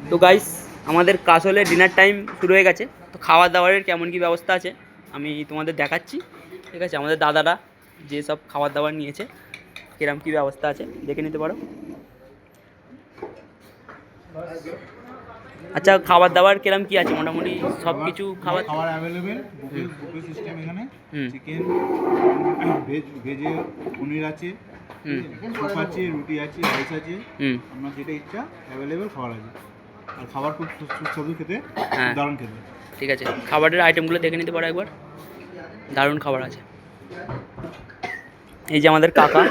তো গাইস আমাদের কাসলে dinner time শুরু হয়ে গেছে। তো খাওয়া দাওয়ারের কেমন কী ব্যবস্থা আছে আমি তোমাদের দেখাচ্ছি। ঠিক আছে, আমাদের দাদারা যে সব খাবার দাবার নিয়েছে কিরম কী ব্যবস্থা আছে দেখে নিতে পারো। আচ্ছা, খাবার দাবার কিরম কী আছে? মোটামুটি সব কিছু খাবার অ্যাভেলেবেল, বুফে সিস্টেম এখানে। চিকেন, ভেজে পনির আছে, স্যুপ আছে, রুটি আছে, রাইস আছে, আপনার যেটা ইচ্ছা অ্যাভেলেবেল খাবার আছে। আর খাবার খুব সুস্বাদু খেতে, দারুণ খেতে। ঠিক আছে, খাবারের আইটেমগুলো দেখে নিতে পারো একবার, দারুণ খাবার আছে। এই যে আমাদের কাকা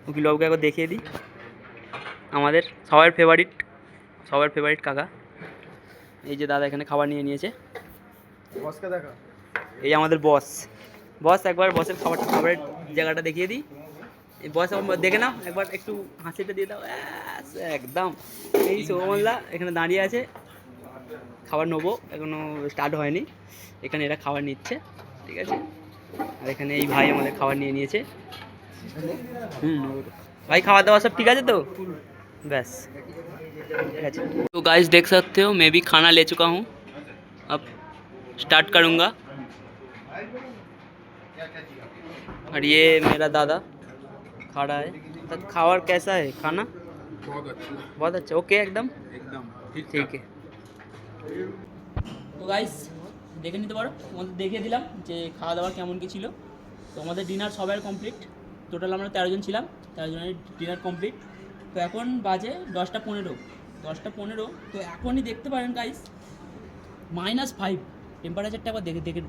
উকিলবাবুকে একবার দেখিয়ে দিই। আমাদের সবার ফেভারিট কাকা। এই যে দাদা এখানে খাবার নিয়ে নিয়েছে। বসকে দেখা। এই আমাদের বস একবার বসের খাবারের জায়গাটা দেখিয়ে দিই। এই বস দেখে নাও একবার, একটু হাসিটা দিয়ে দাও। একদম এই সৌমল্লা এখানে দাঁড়িয়ে আছে, খাবার নেবো, এখনো স্টার্ট হয়নি। এখানে এরা খাবার নিচ্ছে, ঠিক আছে। আর এখানে এই ভাই আমাদের খাবার নিয়ে নিয়েছে। भाई खावा दावा सब ठीक है तो बस ठीक है। तो गाइस देख सकते हो मैं भी खाना ले चुका हूँ, अब स्टार्ट करूँगा। और ये मेरा दादा खा रहा है। तो खावर कैसा है खाना? बहुत अच्छा ओके, एकदम ठीक है। তো গাইস দেখে নিতে পারো, তোমাদের দেখিয়ে দিলাম যে খাওয়া দাওয়া কেমন কী ছিল। তো আমাদের ডিনার সবার কমপ্লিট, টোটাল আমরা 13 জন ছিলাম, 13 জনের ডিনার কমপ্লিট। তো এখন বাজে 10টা 15। তো এখনই দেখতে পারেন গাইস -5 টেম্পারেচারটা একবার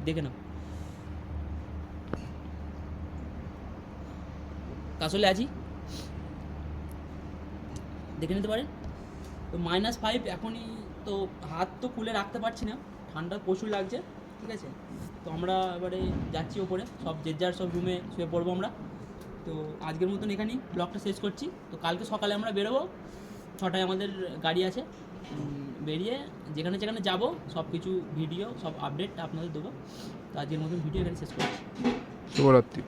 দেখে নাও। কাসলে আছি, দেখে নিতে পারেন। তো -5 এখনই। তো হাত তো খুলে রাখতে পারছি না, ঠান্ডা প্রচুর লাগছে, ঠিক আছে। তো আমরা এবারে যাচ্ছি ওপরে, সব যার সব রুমে শুয়ে পড়বো আমরা। তো আজকের মতন এখানেই ব্লগটা শেষ করছি। তো কালকে সকালে আমরা বেরোবো, 6টায় আমাদের গাড়ি আছে, বেরিয়ে যেখানে যাব সব কিছু ভিডিও সব আপডেট আপনাদের দেবো। তো আজকের মতন ভিডিও এখানে শেষ করছি। শুভরাত্রি।